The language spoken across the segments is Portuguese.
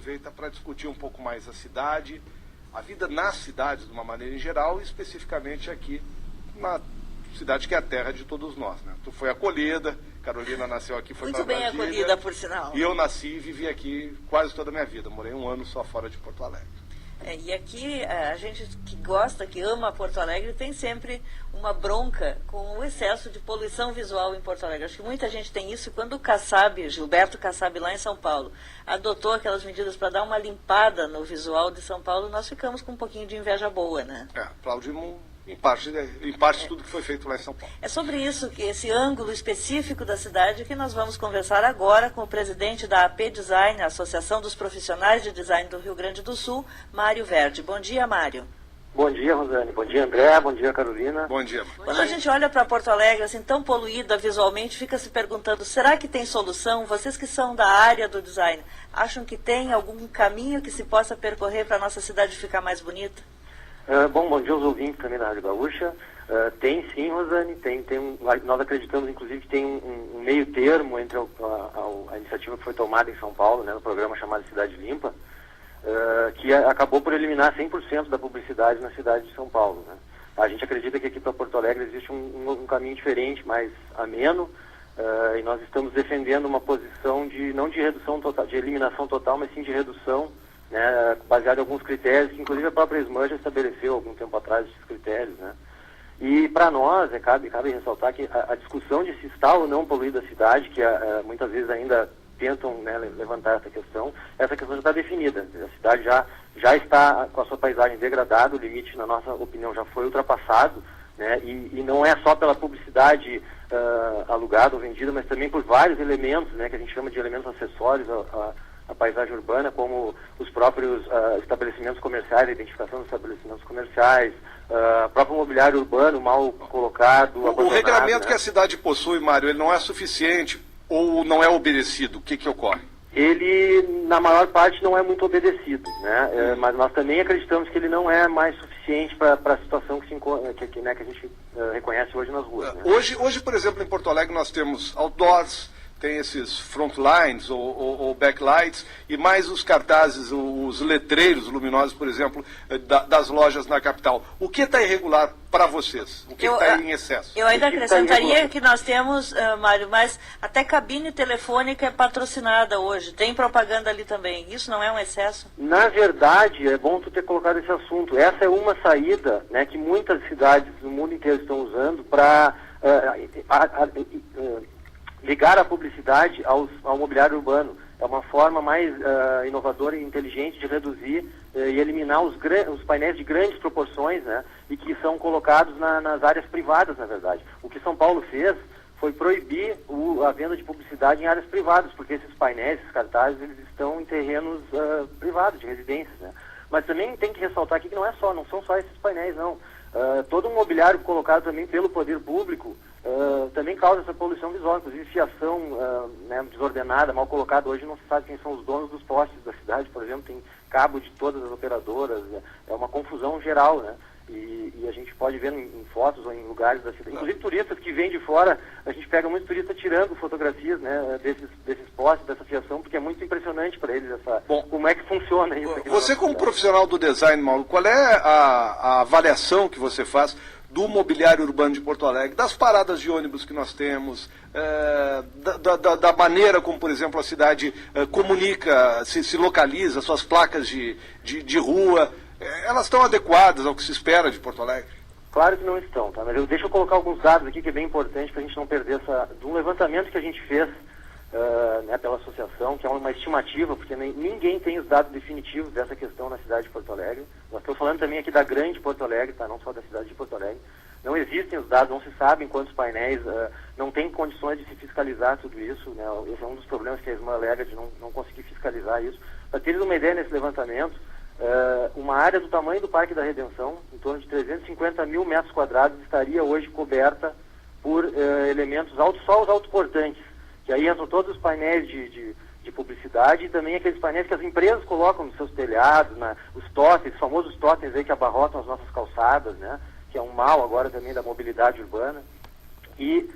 aproveita para discutir um pouco mais a cidade, a vida nas cidades de uma maneira em geral, e especificamente aqui na cidade que é a terra de todos nós, né? Tu foi acolhida, Carolina nasceu aqui, foi para Brasília. Muito bem acolhida, por sinal. E eu nasci e vivi aqui quase toda a minha vida. Morei 1 ano só fora de Porto Alegre. E aqui a gente que gosta, que ama Porto Alegre, tem sempre uma bronca com o excesso de poluição visual em Porto Alegre. Acho que muita gente tem isso. Quando o Kassab, Gilberto Kassab, lá em São Paulo, adotou aquelas medidas para dar uma limpada no visual de São Paulo, nós ficamos com um pouquinho de inveja boa, né? Aplaudimos em parte tudo que foi feito lá em São Paulo. É sobre isso, que esse ângulo específico da cidade, que nós vamos conversar agora com o presidente da AP Design, a Associação dos Profissionais de Design do Rio Grande do Sul, Mário Verde. Bom dia, Mário. Bom dia, Rosane. Bom dia, André. Bom dia, Carolina. Bom dia. Mário. Quando a gente olha para Porto Alegre, assim, tão poluída visualmente, fica se perguntando, será que tem solução? Vocês que são da área do design, acham que tem algum caminho que se possa percorrer para a nossa cidade ficar mais bonita? Bom dia aos ouvintes também da Rádio Gaúcha. Tem sim, Rosane, nós acreditamos inclusive que tem um meio termo entre a iniciativa que foi tomada em São Paulo, né, no programa chamado Cidade Limpa, que acabou por eliminar 100% da publicidade na cidade de São Paulo, né. A gente acredita que aqui para Porto Alegre existe um caminho diferente, mais ameno, e nós estamos defendendo uma posição não de redução total, de eliminação total, mas sim de redução, né, baseado em alguns critérios, que inclusive a própria SMAN já estabeleceu algum tempo atrás esses critérios, né. E para nós, cabe ressaltar que a discussão de se está ou não poluída a cidade, que muitas vezes ainda tentam, né, levantar essa questão já está definida. A cidade já está com a sua paisagem degradada, o limite, na nossa opinião, já foi ultrapassado, né, e não é só pela publicidade alugada ou vendida, mas também por vários elementos, né, que a gente chama de elementos acessórios a paisagem urbana, como os próprios estabelecimentos comerciais, a identificação dos estabelecimentos comerciais, próprio mobiliário urbano mal colocado, o regramento, né, que a cidade possui, Mário, ele não é suficiente ou não é obedecido? O que ocorre? Ele, na maior parte, não é muito obedecido, né? Mas nós também acreditamos que ele não é mais suficiente para a situação que a gente reconhece hoje nas ruas. Né? Hoje, por exemplo, em Porto Alegre nós temos outdoors, tem esses frontlines ou backlights, e mais os cartazes, os letreiros luminosos, por exemplo, das lojas na capital. O que está irregular para vocês? O que está em excesso? Eu ainda acrescentaria que nós temos, Mário, mas até cabine telefônica é patrocinada hoje. Tem propaganda ali também. Isso não é um excesso? Na verdade, é bom tu ter colocado esse assunto. Essa é uma saída, né, que muitas cidades do mundo inteiro estão usando para ligar a publicidade ao mobiliário urbano. É uma forma mais inovadora e inteligente de reduzir e eliminar os painéis de grandes proporções, né, e que são colocados nas áreas privadas, na verdade. O que São Paulo fez foi proibir a venda de publicidade em áreas privadas, porque esses painéis, esses cartazes, eles estão em terrenos privados, de residências, né. Mas também tem que ressaltar aqui que não são só esses painéis, não. Todo um mobiliário colocado também pelo poder público também causa essa poluição visual, inclusive fiação né, desordenada, mal colocada. Hoje não se sabe quem são os donos dos postes da cidade, por exemplo, tem cabo de todas as operadoras, é uma confusão geral, né? E a gente pode ver em fotos ou em lugares da cidade, inclusive turistas que vêm de fora, a gente pega muito turista tirando fotografias, né, desses postes, dessa fiação, porque é muito impressionante para eles como é que funciona isso aqui. Você, como profissional do design, Mauro, qual é a avaliação que você faz do mobiliário urbano de Porto Alegre, das paradas de ônibus que nós temos, da maneira como, por exemplo, a cidade comunica, se localiza, suas placas de rua, elas estão adequadas ao que se espera de Porto Alegre? Claro que não estão, tá? Mas deixa eu colocar alguns dados aqui que é bem importante para a gente não perder de um levantamento que a gente fez né, pela associação, que é uma estimativa, porque ninguém tem os dados definitivos dessa questão na cidade de Porto Alegre. Nós estamos falando também aqui da grande Porto Alegre, tá? Não só da cidade de Porto Alegre. Não existem os dados, não se sabe quantos painéis, não tem condições de se fiscalizar tudo isso, né? Esse é um dos problemas que a ESMA alega de não conseguir fiscalizar isso. Para teres uma ideia nesse levantamento, uma área do tamanho do Parque da Redenção, em torno de 350 mil metros quadrados, estaria hoje coberta por elementos só os autoportantes, que aí entram todos os painéis de publicidade e também aqueles painéis que as empresas colocam nos seus telhados, os totens, os famosos totens aí que abarrotam as nossas calçadas, né, que é um mal agora também da mobilidade urbana. E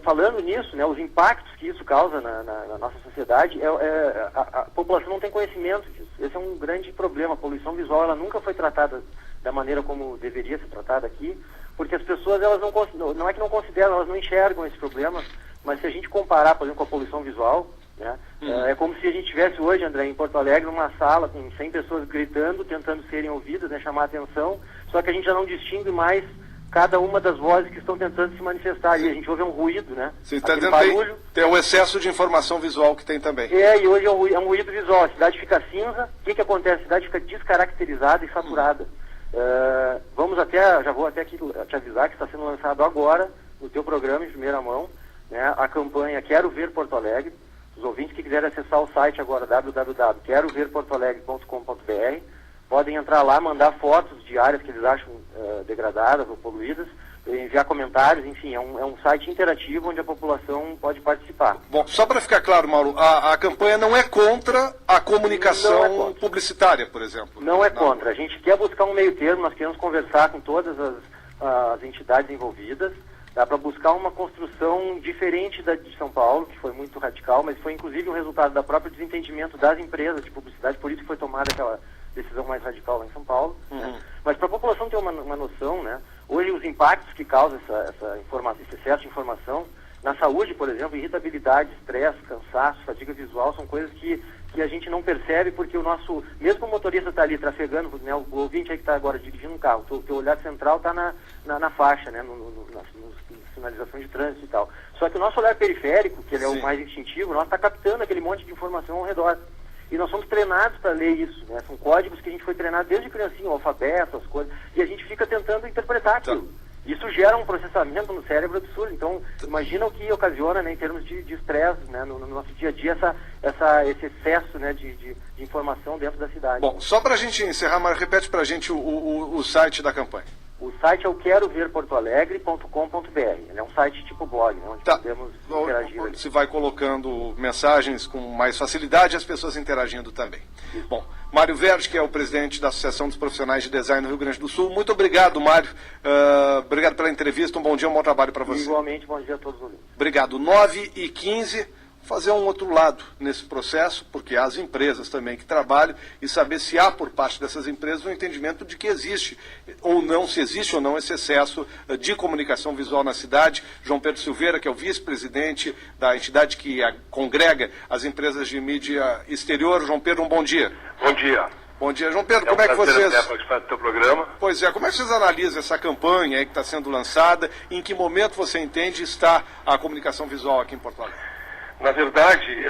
falando nisso, né, os impactos que isso causa na nossa sociedade, a população não tem conhecimento disso. Esse é um grande problema. A poluição visual, ela nunca foi tratada da maneira como deveria ser tratada aqui, porque as pessoas, elas não é que não consideram, elas não enxergam esse problema, mas se a gente comparar, por exemplo, com a poluição visual, né, é como se a gente tivesse hoje, André, em Porto Alegre, numa sala com 100 pessoas gritando, tentando serem ouvidas, né, chamar a atenção, só que a gente já não distingue mais cada uma das vozes que estão tentando se manifestar. E a gente ouve um ruído, né? Você está dizendo tem um excesso de informação visual que tem também. E hoje é um ruído visual. A cidade fica cinza. O que acontece? A cidade fica descaracterizada e saturada. Já vou até aqui te avisar que está sendo lançado agora, no teu programa, em primeira mão, né, a campanha Quero Ver Porto Alegre. Os ouvintes que quiserem acessar o site agora, www.queroverportoalegre.com.br, podem entrar lá, mandar fotos de áreas que eles acham degradadas ou poluídas, enviar comentários, enfim, é um site interativo onde a população pode participar. Bom, só para ficar claro, Mauro, a campanha não é contra a comunicação publicitária, por exemplo? Não é contra. A gente quer buscar um meio termo, nós queremos conversar com todas as entidades envolvidas, para buscar uma construção diferente da de São Paulo, que foi muito radical, mas foi inclusive um resultado da própria desentendimento das empresas de publicidade, por isso que foi tomada aquela decisão mais radical lá em São Paulo. Né? Mas para a população ter uma noção, né, hoje os impactos que causa esse excesso de informação, na saúde, por exemplo, irritabilidade, estresse, cansaço, fadiga visual, são coisas que a gente não percebe porque mesmo o motorista está ali trafegando, né, o ouvinte aí que está agora dirigindo um carro, o teu olhar central está na faixa, né, na sinalização de trânsito e tal. Só que o nosso olhar periférico, que ele é o mais instintivo, nós está captando aquele monte de informação ao redor. E nós somos treinados para ler isso, né? São códigos que a gente foi treinado desde criancinha, o alfabeto, as coisas, e a gente fica tentando interpretar aquilo. Isso gera um processamento no cérebro absurdo. Então, imagina o que ocasiona, né, em termos de estresse, né, no nosso dia a dia, esse excesso, né, de informação dentro da cidade. Bom, só para a gente encerrar, Mário, repete para a gente o site da campanha. O site é o queroverportoalegre.com.br. Ele é um site tipo blog, né, onde podemos interagir. Onde se vai colocando mensagens com mais facilidade e as pessoas interagindo também. Isso. Bom, Mário Verdi, que é o presidente da Associação dos Profissionais de Design do Rio Grande do Sul. Muito obrigado, Mário. Obrigado pela entrevista. Um bom dia, um bom trabalho para você. Igualmente, bom dia a todos os ouvintes. Obrigado. 9h15. Fazer um outro lado nesse processo, porque há as empresas também que trabalham, e saber se há por parte dessas empresas um entendimento de que existe ou não, se existe ou não esse excesso de comunicação visual na cidade. João Pedro Silveira, que é o vice-presidente da entidade que congrega as empresas de mídia exterior. João Pedro, um bom dia. Bom dia. Bom dia, João Pedro. Como é que vocês... participar do teu programa. Pois é, como é que vocês analisam essa campanha aí que está sendo lançada? Em que momento você entende está a comunicação visual aqui em Porto Alegre? Na verdade,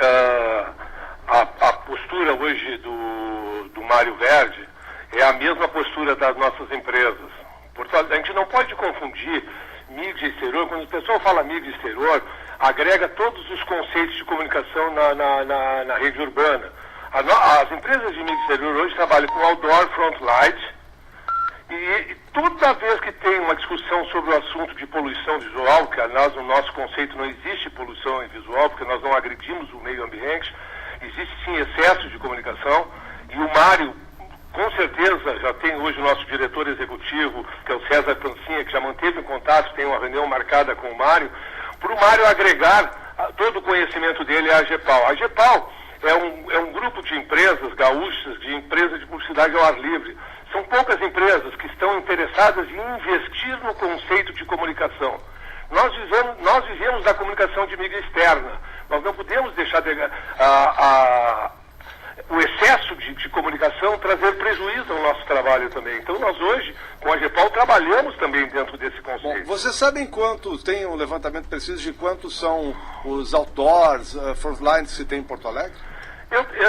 a postura hoje do Mário Verdi é a mesma postura das nossas empresas. Portanto, a gente não pode confundir mídia exterior. Quando o pessoal fala mídia exterior, agrega todos os conceitos de comunicação na rede urbana. As empresas de mídia exterior hoje trabalham com outdoor, front light, e toda vez que tem uma discussão sobre o assunto de poluição visual, que aliás no nosso conceito não existe poluição visual, porque nós não agredimos o meio ambiente, existe sim excesso de comunicação, e o Mário, com certeza, já tem hoje o nosso diretor executivo, que é o César Pancinha, que já manteve em contato, tem uma reunião marcada com o Mário, para o Mário agregar todo o conhecimento dele à AGEPAL. A AGEPAL é um grupo de empresas gaúchas, de empresas de publicidade ao ar livre. São poucas empresas que estão interessadas em investir no conceito de comunicação. Nós vivemos da comunicação de mídia externa. Nós não podemos deixar o excesso de comunicação trazer prejuízo ao nosso trabalho também. Então nós hoje, com a AGEPAL, trabalhamos também dentro desse conceito. Bom, vocês sabem quantos, tem um levantamento preciso de quantos são os outdoors, frontlines que se tem em Porto Alegre?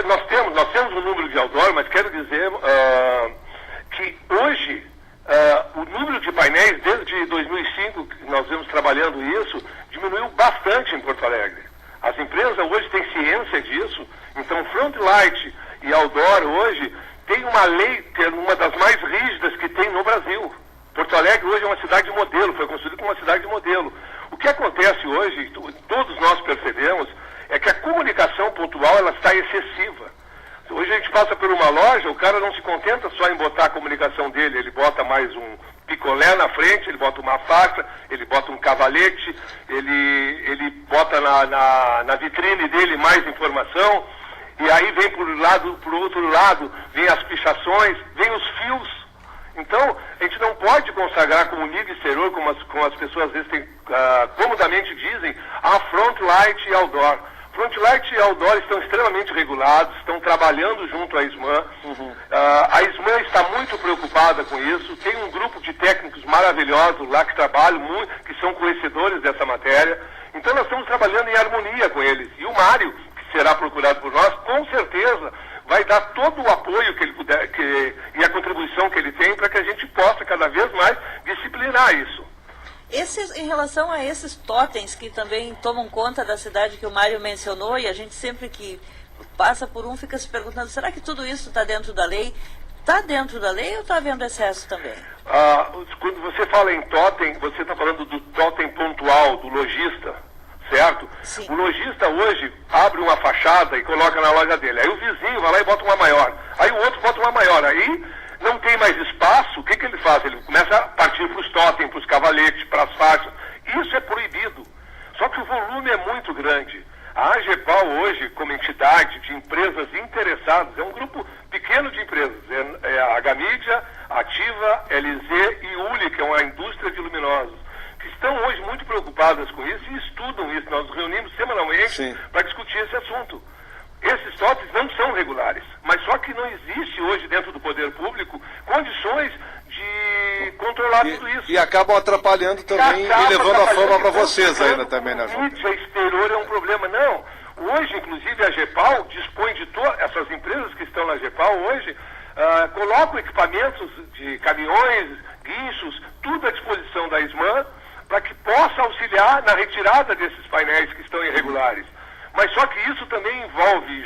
Nós temos um número de outdoor, mas quero dizer... que hoje o número de painéis, desde 2005, que nós vemos trabalhando isso, diminuiu bastante em Porto Alegre. As empresas hoje têm ciência disso, então front light e outdoor hoje tem uma lei, que é uma das mais rígidas que tem no Brasil. Porto Alegre hoje é uma cidade modelo, foi construída como uma cidade modelo. O que acontece hoje, todos nós percebemos, é que a comunicação pontual ela está excessiva. Hoje a gente passa por uma loja, o cara não se contenta só em botar a comunicação dele, ele bota mais um picolé na frente, ele bota uma faca, ele bota um cavalete, ele bota na vitrine dele mais informação, e aí vem por outro lado, vem as pichações, vem os fios. Então, a gente não pode consagrar como mídia exterior, como as pessoas às vezes comodamente dizem, a Frontlight e Outdoor. Frontlight e Outdoor estão extremamente regulados, estão trabalhando junto à SMAN. A SMAN está muito preocupada com isso, tem um grupo de técnicos maravilhosos lá que trabalham muito, que são conhecedores dessa matéria. Então nós estamos trabalhando em harmonia com eles. E o Mário, que será procurado por nós, com certeza vai dar todo o apoio que ele puder e a contribuição que ele tem para que a gente possa cada vez mais disciplinar isso. Em relação a esses totens que também tomam conta da cidade que o Mário mencionou, e a gente sempre que passa por um fica se perguntando, será que tudo isso está dentro da lei? Está dentro da lei ou está havendo excesso também? Quando você fala em totem, você está falando do totem pontual, do lojista, certo? Sim. O lojista hoje abre uma fachada e coloca na loja dele. Aí o vizinho vai lá e bota uma maior. Aí o outro bota uma maior. Aí não tem mais espaço, o que ele faz? Ele começa a partir para os totens, para os cavaletes, para as faixas. Isso é proibido. Só que o volume é muito grande. A AGEPAL hoje, como entidade de empresas interessadas, é um grupo pequeno de empresas. É a Gamídia, Ativa, LZ e Uli, que é uma indústria de luminosos, que estão hoje muito preocupadas com isso e estudam isso. Nós nos reunimos semanalmente para discutir esse assunto. Esses totens não são regulares, mas só que não existe hoje dentro do poder público condições de controlar tudo isso. E acabam atrapalhando também e levando a fama para vocês ainda também, né, João? Mídia exterior é um problema, não. Hoje, inclusive, a AGEPAL dispõe de todas essas empresas que estão na AGEPAL hoje, colocam equipamentos de caminhões, guinchos, tudo à disposição da SMAN, para que possa auxiliar na retirada desses painéis que estão irregulares. Mas só que isso também envolve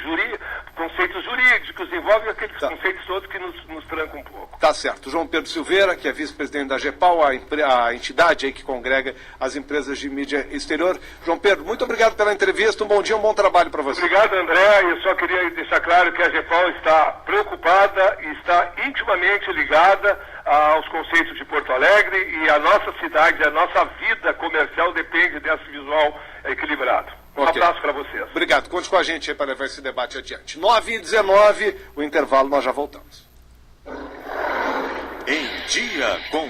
conceitos jurídicos, envolve aqueles conceitos todos que nos trancam um pouco. Tá certo. João Pedro Silveira, que é vice-presidente da AGEPAL, a entidade aí que congrega as empresas de mídia exterior. João Pedro, muito obrigado pela entrevista, um bom dia, um bom trabalho para você. Obrigado, André. Eu só queria deixar claro que a AGEPAL está preocupada e está intimamente ligada aos conceitos de Porto Alegre, e a nossa cidade, a nossa vida comercial depende desse visual equilibrado. Um abraço para vocês. Obrigado. Conte com a gente aí para levar esse debate adiante. 9h19, o intervalo, nós já voltamos. Em Dia com